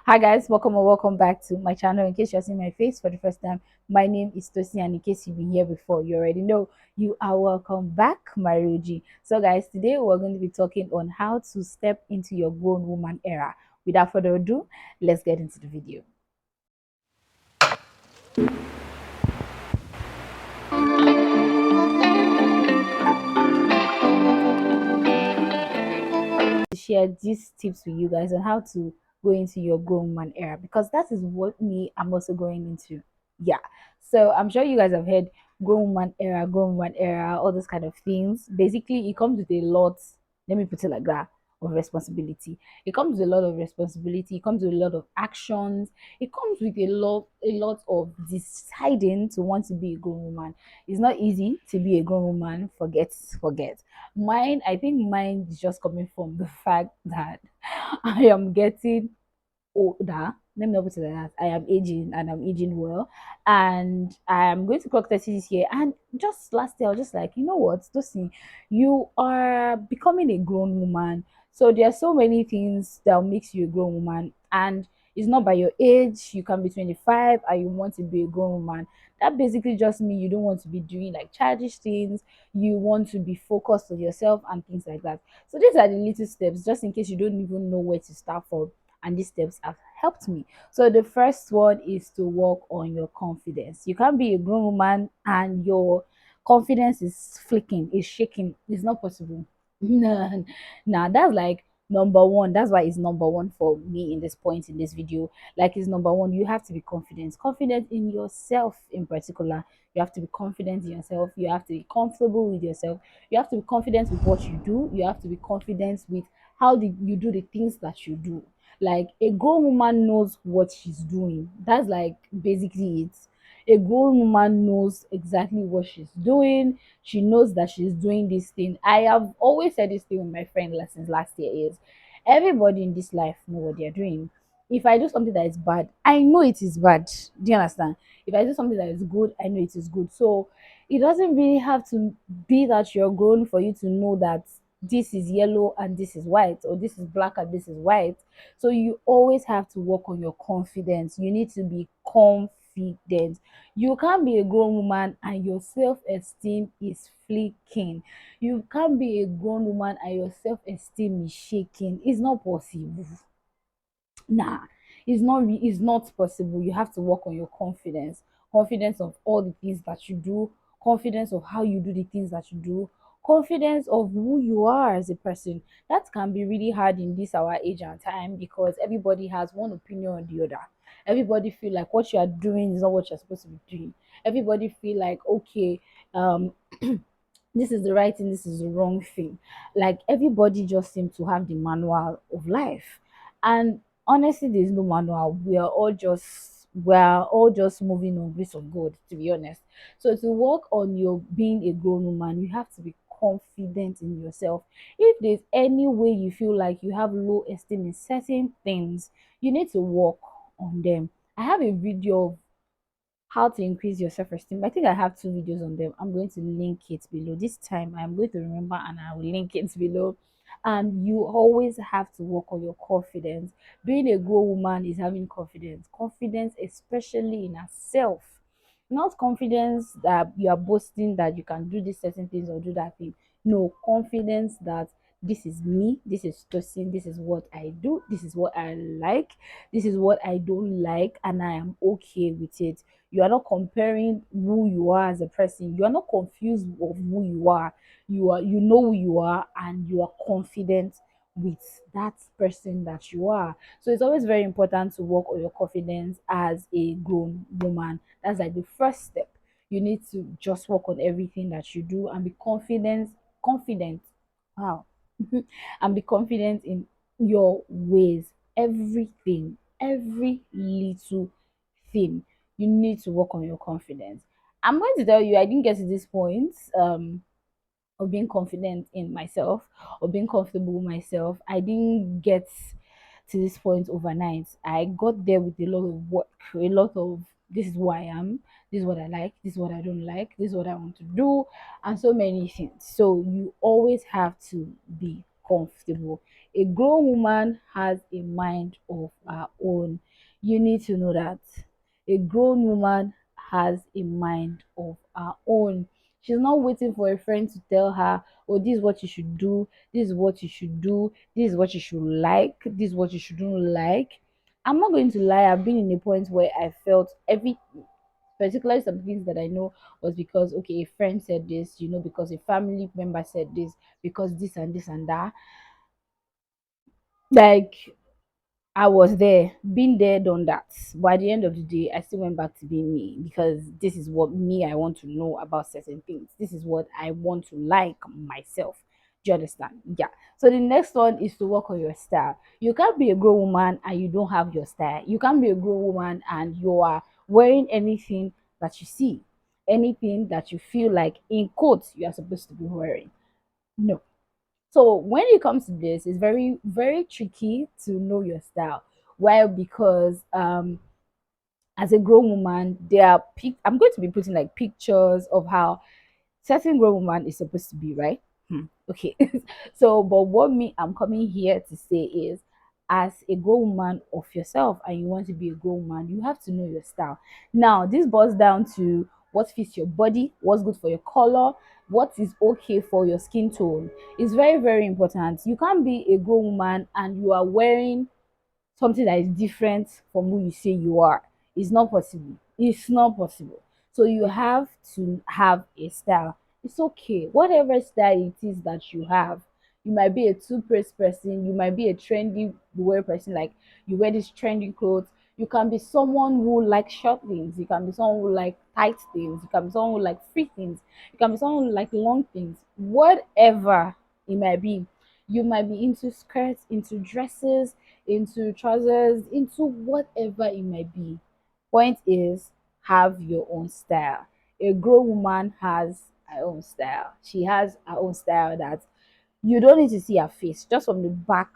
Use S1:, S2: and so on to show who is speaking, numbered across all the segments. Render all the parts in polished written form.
S1: Hi guys, welcome or welcome back to my channel. In case you're seeing my face for the first time, my name is Tosi, and in case you've been here before, you already know you are welcome back, my Ruji. So guys, today we're going to be talking on how to step into your grown woman era. Without further ado, let's get into the video. To share these tips with you guys on how to go into your grown man era, because that is what me I'm also going into. Yeah. So I'm sure you guys have heard grown man era, all those kind of things. Basically, it comes with a lot. Let me put it like that of responsibility. It comes with a lot of responsibility. It comes with a lot of actions. It comes with a lot of deciding to want to be a grown woman. It's not easy to be a grown woman. Forget. Mine, I think mine is just coming from the fact that I am getting older. Let me not put it like that. I am aging and I'm aging well. And I'm going to clock 30 this year. And just last year, I was just like, you know what, Tosi, you are becoming a grown woman. So there are so many things that makes you a grown woman. And it's not by your age. You can be 25 and you want to be a grown woman. That basically just means you don't want to be doing like childish things. You want to be focused on yourself and things like that. So these are the little steps, just in case you don't even know where to start from, and these steps have helped me. So the first one is to work on your confidence. You can't be a grown woman and your confidence is flicking, is shaking. It's not possible. Nah, nah, that's like number one. That's why it's number one for me in this point in this video. Like, it's number one. You have to be confident in yourself in particular. You have to be confident in yourself. You have to be comfortable with yourself. You have to be confident with what you do. You have to be confident with how you do the things that you do. Like, a grown woman knows what she's doing. That's like basically it. A grown woman knows exactly what she's doing. She knows that she's doing this thing. I have always said this thing with my friend since last year is everybody in this life know what they're doing. If I do something that is bad, I know it is bad. Do you understand? If I do something that is good, I know it is good. So it doesn't really have to be that you're grown for you to know that this is yellow and this is white, or this is black and this is white. So you always have to work on your confidence. You need to be confident. You can't be a grown woman and your self-esteem is flicking. You can't be a grown woman and your self-esteem is shaking. It's not possible. Nah, it's not possible. You have to work on your confidence of all the things that you do, confidence of how you do the things that you do, confidence of who you are as a person. That can be really hard in this our age and time, because everybody has one opinion or the other. Everybody feel like what you are doing is not what you're supposed to be doing. Everybody feel like, okay, um this is the right thing, this is the wrong thing. Like, everybody just seems to have the manual of life. And honestly, there's no manual. We are all just moving on grace of God, to be honest. So to work on your being a grown woman, you have to be confident in yourself. If there's any way you feel like you have low esteem in certain things, you need to work on them. I have a video of how to increase your self-esteem. I think I have two videos on them. I'm going to link it below. This time I'm going to remember and I will link it below. And you always have to work on your confidence. Being a grown woman is having confidence. Confidence, especially in herself. Not confidence that you are boasting that you can do these certain things or do that thing. No, confidence that this is me, this is Tosin, this is what I do, this is what I like, this is what I don't like, and I am okay with it. You are not comparing who you are as a person. You are not confused of who you are. You know who you are, and you are confident with that person that you are. So it's always very important to work on your confidence as a grown woman. That's like the first step. You need to just work on everything that you do and be confident. Wow. And be confident in your ways. Every little thing, you need to work on your confidence. I'm going to tell you, I didn't get to this point of being confident in myself or being comfortable with myself. I didn't get to this point overnight. I got there with a lot of work, a lot of this is who I am, this is what I like, this is what I don't like, this is what I want to do, and so many things. So you always have to be comfortable. A grown woman has a mind of her own. You need to know that. A grown woman has a mind of her own. She's not waiting for a friend to tell her, oh, this is what you should do, this is what you should do, this is what you should like, this is what you shouldn't like. I'm not going to lie, I've been in a point where I felt every, particularly some things that I know was because, okay, a friend said this, because a family member said this, because this and this and that. Like, I was there, been there, done that. But at the end of the day, I still went back to being me, because this is what me I want to know about certain things. This is what I want to like myself. Do you understand? Yeah. So the next one is to work on your style. You can't be a grown woman and you don't have your style. You can't be a grown woman and you are wearing anything that you see, anything that you feel like in quotes you are supposed to be wearing. No. So when it comes to this, it's very, very tricky to know your style. Why? Because as a grown woman, there are I'm going to be putting like pictures of how certain grown woman is supposed to be, right? Okay. So, but what me I'm coming here to say is, as a grown woman of yourself and you want to be a grown woman, you have to know your style. Now, this boils down to what fits your body, what's good for your color, what is okay for your skin tone. It's very, very important. You can't be a grown woman and you are wearing something that is different from who you say you are. It's not possible. It's not possible. So you have to have a style. It's okay. Whatever style it is that you have, you might be a two-piece person, you might be a trendy wear person, like you wear these trendy clothes. You can be someone who likes short things, you can be someone who like tight things, you can be someone who like free things, you can be someone who like long things, whatever it might be. You might be into skirts, into dresses, into trousers, into whatever it might be. Point is, have your own style. A grown woman has her own style. She has her own style that you don't need to see her face. Just from the back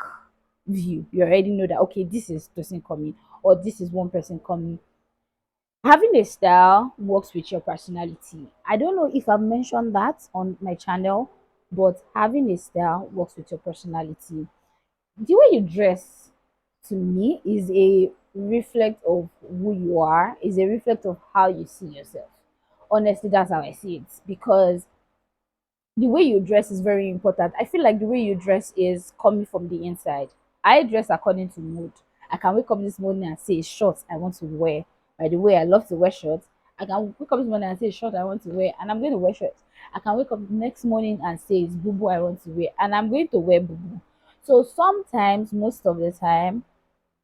S1: view, you already know that, okay, this is person coming, or this is one person coming. Having a style works with your personality. I don't know if I've mentioned that on my channel, but having a style works with your personality. The way you dress, to me, is a reflect of who you are, is a reflect of how you see yourself. Honestly, that's how I see it, because the way you dress is very important. I feel like the way you dress is coming from the inside. I dress according to mood. I can wake up this morning and say shorts I want to wear. By the way, I love to wear shorts. I can wake up this morning and say short I want to wear, and I'm going to wear shorts. I can wake up the next morning and say it's boo I want to wear, and I'm going to wear boo. So sometimes, most of the time,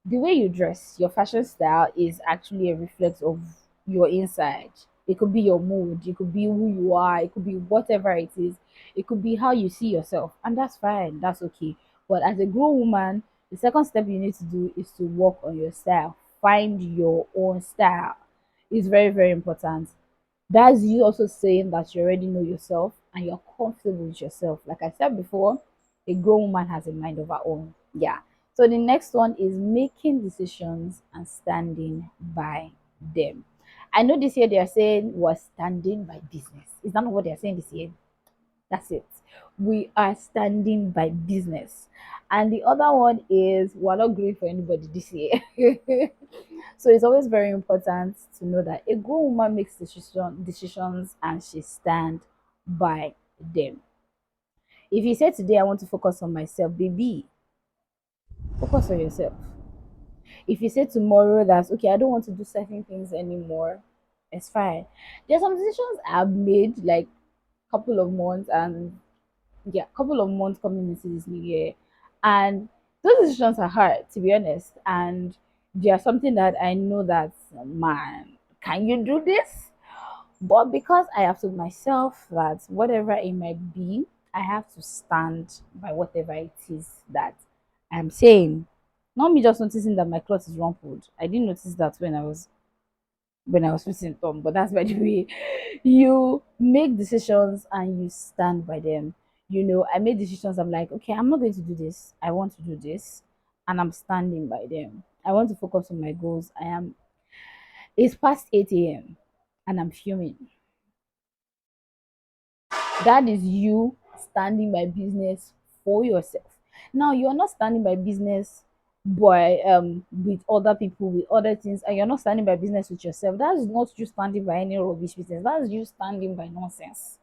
S1: the way you dress, your fashion style is actually a reflex of your inside. It could be your mood, it could be who you are, it could be whatever it is, it could be how you see yourself, and that's fine, that's okay. But as a grown woman, the second step you need to do is to work on your style. Find your own style. It's very, very important. That's you also saying that you already know yourself and you're comfortable with yourself. Like I said before, a grown woman has a mind of her own. Yeah. So the next one is making decisions and standing by them. I know this year they are saying we're standing by business. Is that not what they are saying this year? That's it. We are standing by business. And the other one is we're not going for anybody this year. So it's always very important to know that a grown woman makes decisions and she stands by them. If you say today I want to focus on myself, baby, focus on yourself. If you say tomorrow that okay, I don't want to do certain things anymore, it's fine. There's some decisions I've made like couple of months, and yeah, couple of months coming into this new year, and those decisions are hard, to be honest, and they are something that I know that, man, can you do this? But because I have told myself that whatever it might be, I have to stand by whatever it is that I'm saying. Not me just noticing that my cloth is rumpled. I didn't notice that when I was fixing Tom, but that's by the way. You make decisions and you stand by them. I made decisions. I'm like, okay, I'm not going to do this. I want to do this, and I'm standing by them. I want to focus on my goals. It's past 8 a.m. and I'm fuming. That is you standing by business for yourself. Now you're not standing by business by with other people, with other things, and you're not standing by business with yourself. That is not you standing by any rubbish business. That is you standing by nonsense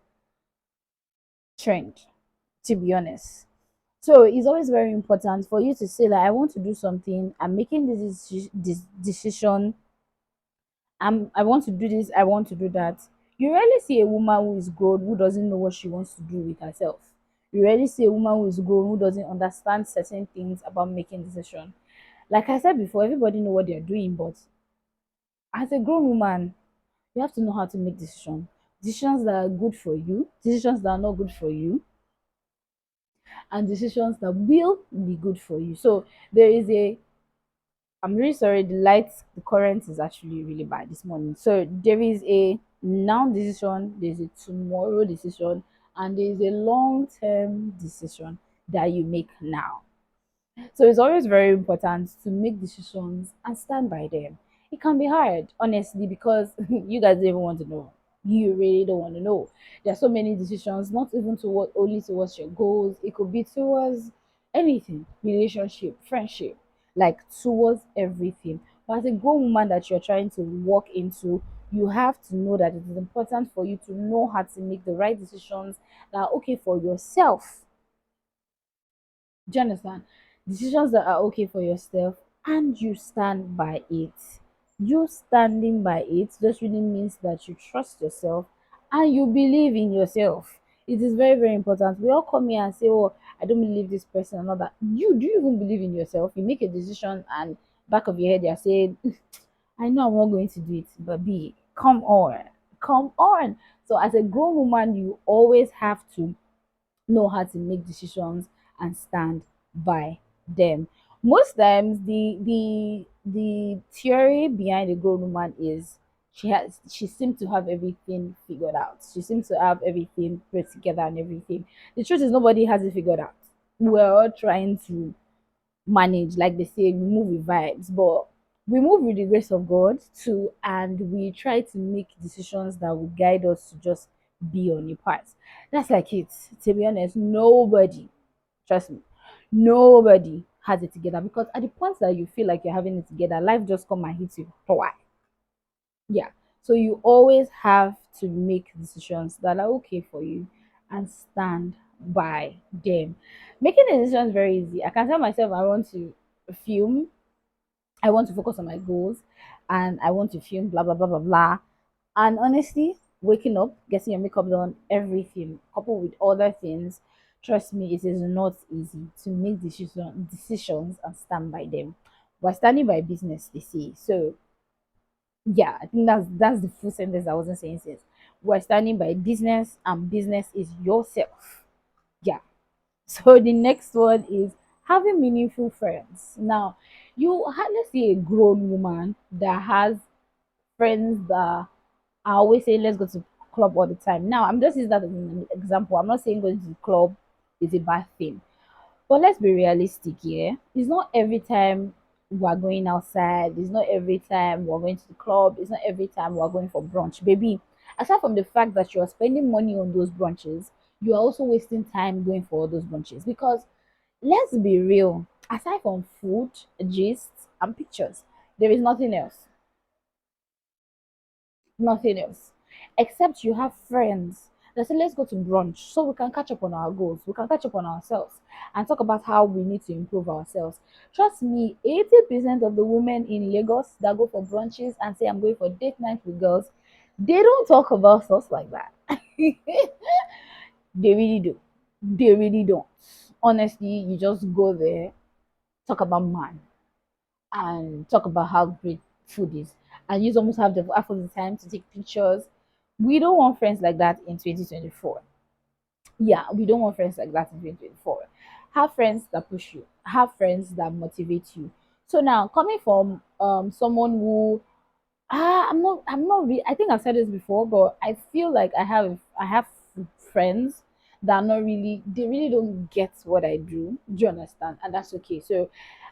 S1: trend, to be honest. So it's always very important for you to say like, I want to do something. I'm making this decision. I want to do this. I want to do that. You rarely see a woman who is grown who doesn't know what she wants to do with herself. You rarely see a woman who is grown who doesn't understand certain things about making decisions. Like I said before, everybody know what they're doing, but as a grown woman, you have to know how to make decisions. Decisions that are good for you, decisions that are not good for you, and decisions that will be good for you. So there is a I'm really sorry, the current is actually really bad this morning. So there is a now decision, there's a tomorrow decision, and there's a long term decision that you make now. So it's always very important to make decisions and stand by them. It can be hard, honestly, because you guys don't even want to know. You really don't want to know. There are so many decisions, not even toward only towards your goals. It could be towards anything, relationship, friendship, like towards everything. But as a grown woman that you're trying to walk into, you have to know that it is important for you to know how to make the right decisions that are okay for yourself. Do you understand? Decisions that are okay for yourself and you stand by it. You standing by it just really means that you trust yourself and you believe in yourself. It is very, very important. We all come here and say, oh, I don't believe this person and all that. Do you even believe in yourself? You make a decision and back of your head you're saying, I know I'm not going to do it, but B, come on. Come on. So as a grown woman, you always have to know how to make decisions and stand by them. Most times the theory behind a grown woman is she seems to have everything figured out. She seems to have everything put together and everything. The truth is nobody has it figured out. We're all trying to manage, like they say, we move with vibes, but we move with the grace of God too, and we try to make decisions that will guide us to just be on a path. That's like it. To be honest, nobody, trust me, nobody has it together because at the point that you feel like you're having it together, life just come and hit you. Why? Yeah. So you always have to make decisions that are okay for you and stand by them. Making a decision is very easy. I can tell myself I want to film, I want to focus on my goals, and I want to film, blah, blah, blah, blah, blah. And honestly, waking up, getting your makeup done, everything, coupled with other things, trust me, it is not easy to make decisions and stand by them. We're standing by business, they say. So yeah, I think that's the full sentence I wasn't saying since. We're standing by business, and business is yourself. Yeah. So the next one is having meaningful friends. Now, you hardly see a grown woman that has friends that are always saying, let's go to club all the time. Now, I'm just using that as an example. I'm not saying going to the club is a bad thing. But let's be realistic here. It's not every time we're going outside. It's not every time we're going to the club. It's not every time we're going for brunch. Baby, aside from the fact that you're spending money on those brunches, you are also wasting time going for all those brunches. Because let's be real, aside from food, gist, and pictures, there is nothing else. Nothing else. Except you have friends that say, let's go to brunch so we can catch up on our goals, we can catch up on ourselves, and talk about how we need to improve ourselves. Trust me, 80% of the women in Lagos that go for brunches and say, I'm going for date night with girls, they don't talk about stuff like that. They really do. They really don't. Honestly, you just go there, talk about man, and talk about how great food is. And you almost have the half of the time to take pictures. We don't want friends like that in 2024. Yeah, we don't want friends like that in 2024. Have friends that push you, have friends that motivate you. So now coming from someone who I'm not really, I think I've said this before, but I feel like I have friends that are not really they really don't get what I do. Do you understand? And that's okay. So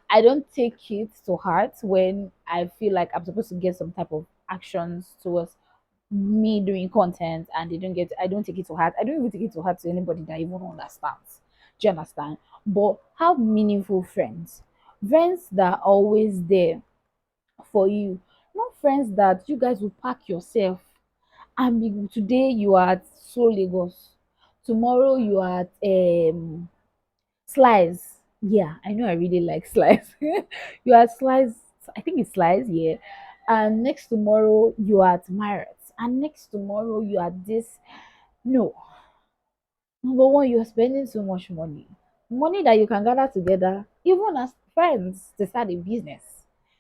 S1: I don't take it to heart when I feel like I'm supposed to get some type of actions towards me doing content and they don't get I don't take it to heart. I don't even take it to heart to anybody that even understands. Do you understand? But have meaningful friends. Friends that are always there for you. Not friends that you guys will pack yourself and today you are at Seoul, Lagos. Tomorrow you are at Slice. Yeah, I know I really like Slice. You are at Slice, I think it's Slice, yeah. And next tomorrow you are at Marriott. And next tomorrow you are at this. No, number one, you're spending so much money. Money that you can gather together, even as friends, to start a business.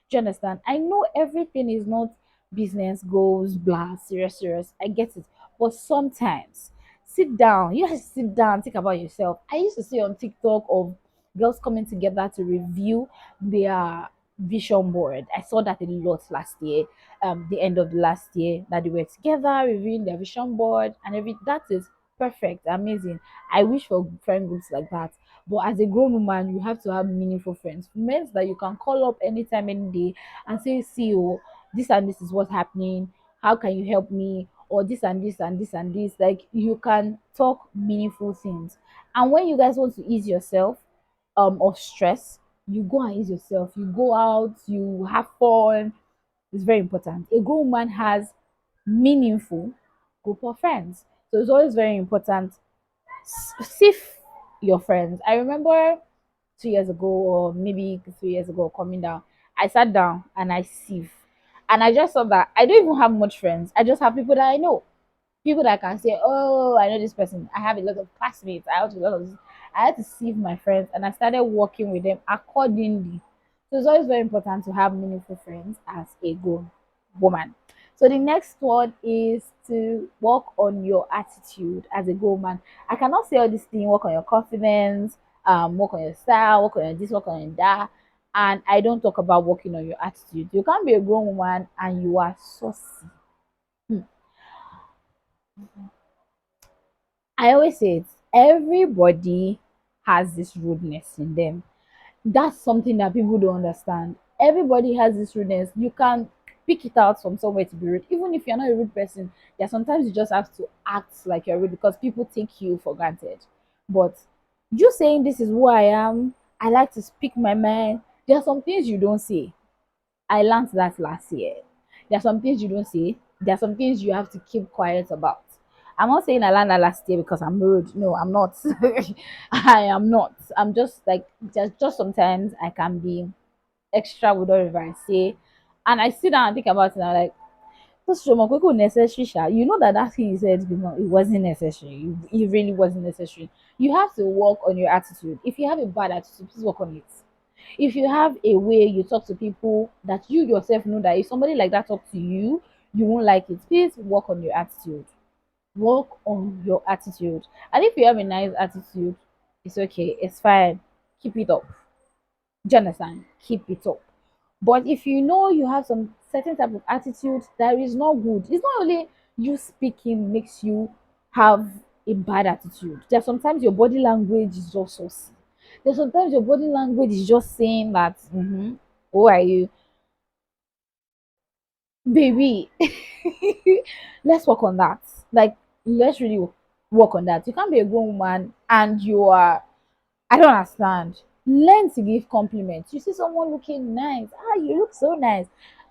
S1: Do you understand? I know everything is not business goals, blah, serious, serious. I get it. But sometimes sit down. You have to sit down, think about yourself. I used to see on TikTok of girls coming together to review their vision board. I saw that a lot last year, the end of the last year, that they were together reviewing their vision board and every that is perfect, amazing. I wish for friend groups like that. But as a grown woman, you have to have meaningful friends. Friends that you can call up anytime, any day, and say, see, oh, this and this is what's happening. How can you help me? Or this and this and this and this. Like you can talk meaningful things. And when you guys want to ease yourself of stress, you go and ease yourself. You go out, you have fun. It's very important. A grown woman has meaningful group of friends. So it's always very important. Sift your friends. I remember 2 years ago, or maybe 3 years ago, coming down, I sat down and I sieve. And I just saw that I don't even have much friends. I just have people that I know. People that can say, oh, I know this person. I have a lot of classmates. I have a lot of this. I had to sieve my friends and I started working with them accordingly. So it's always very important to have meaningful friends as a grown woman. So the next one is to work on your attitude as a grown man. I cannot say all this thing, work on your confidence, work on your style, work on your this, work on your that. And I don't talk about working on your attitude. You can't be a grown woman and you are saucy. Hmm. I always say it, everybody has this rudeness in them. That's something that people don't understand. Everybody has this rudeness. You can pick it out from somewhere to be rude. Even if you're not a rude person, there sometimes you just have to act like you're rude because people take you for granted. But you saying this is who I am, I like to speak my mind. There are some things you don't say. I learned that last year. There are some things you don't say. There are some things you have to keep quiet about. I'm not saying I learned that last year because I'm rude. No, I'm not. I am not. I'm just like just sometimes I can be extra with whatever I say, and I sit down and think about it. And I'm like, this Shomokoko necessary. Sha. You know that that thing you said it wasn't necessary. It really wasn't necessary. You have to work on your attitude. If you have a bad attitude, please work on it. If you have a way you talk to people that you yourself know that if somebody like that talk to you, you won't like it. Please work on your attitude. Work on your attitude. And if you have a nice attitude, it's okay. It's fine. Keep it up. Do you understand? Keep it up. But if you know you have some certain type of attitude that is not good, it's not only you speaking makes you have a bad attitude. There's sometimes your body language is just so. There's sometimes your body language is just saying that, who are you, baby? Let's work on that. Like, let's really work on that. You can't be a grown woman and you are. I don't understand. Learn to give compliments. You see someone looking nice. Ah, you look so nice.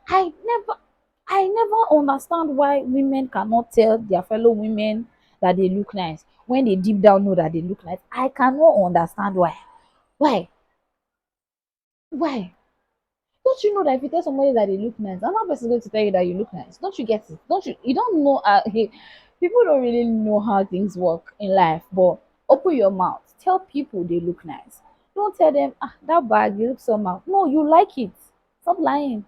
S1: I never, I never understand why women cannot tell their fellow women that they look nice when they deep down know that they look nice. I cannot understand why. Why? Why? Don't you know that if you tell somebody that they look nice, another person is going to tell you that you look nice? Don't you get it? Don't you? You don't know. People don't really know how things work in life, but open your mouth. Tell people they look nice. Don't tell them that bag you look somehow. No, you like it. Stop lying.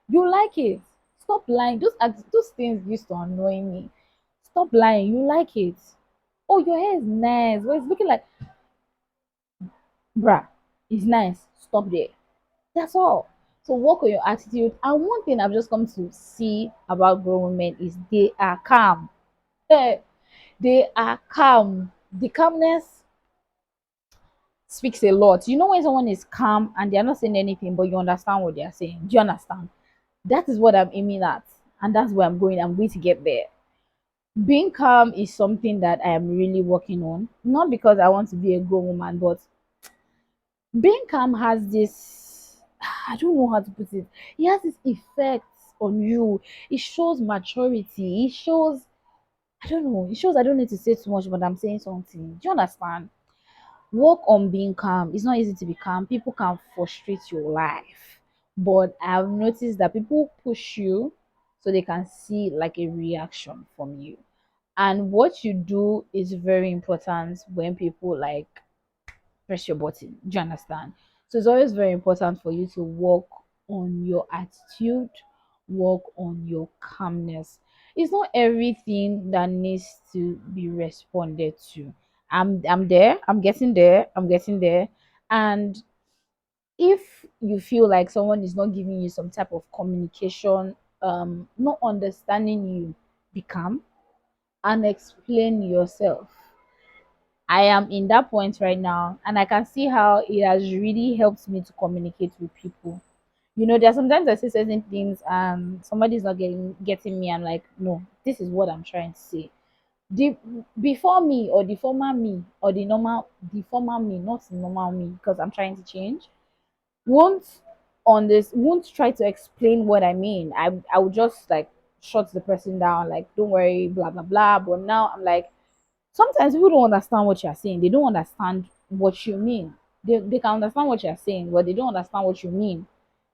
S1: You like it. Stop lying. Those things used to annoy me. Stop lying. You like it. Oh, your hair is nice. Well, it's looking like bruh. It's nice. Stop there. That's all. So work on your attitude. And one thing I've just come to see about grown women is they are calm. Eh, they are calm. The calmness speaks a lot. You know when someone is calm and they're not saying anything, but you understand what they're saying. Do you understand? That is what I'm aiming at. And that's where I'm going. I'm going to get there. Being calm is something that I am really working on. Not because I want to be a grown woman, but being calm has this, I don't know how to put it. It has this effect on you. It shows maturity. It shows, I don't know. It shows I don't need to say too much, but I'm saying something. Do you understand? Work on being calm. It's not easy to be calm. People can frustrate your life. But I've noticed that people push you so they can see like a reaction from you. And what you do is very important when people like press your button. Do you understand? So it's always very important for you to work on your attitude, work on your calmness. It's not everything that needs to be responded to. I'm there, I'm getting there, I'm getting there. And if you feel like someone is not giving you some type of communication, not understanding you, be calm and explain yourself. I am in that point right now, and I can see how it has really helped me to communicate with people. You know, there are sometimes I say certain things and somebody's not getting me. I'm like, no, this is what I'm trying to say. The before me or the former me or the former me, not the normal me, because I'm trying to change, won't won't try to explain what I mean. I would just like shut the person down, like don't worry, blah blah blah. But now I'm like, sometimes people don't understand what you're saying. They don't understand what you mean. They can understand what you're saying, but they don't understand what you mean.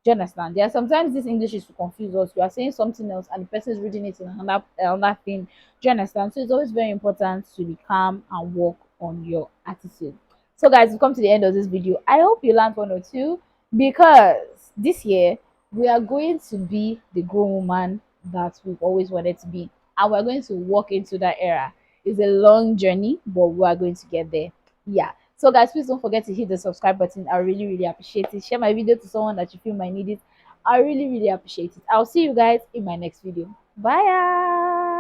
S1: Do you understand? There are sometimes this English is to confuse us. You are saying something else and the person is reading it in another thing. Do you understand? So it's always very important to be calm and work on your attitude. So guys, we've come to the end of this video. I hope you learned one or two, because this year we are going to be the grown woman that we've always wanted to be. And we're going to walk into that era. It's a long journey, but we are going to get there. Yeah. So guys, please don't forget to hit the subscribe button. I really, really appreciate it. Share my video to someone that you feel might need it. I really, really appreciate it. I'll see you guys in my next video. Bye.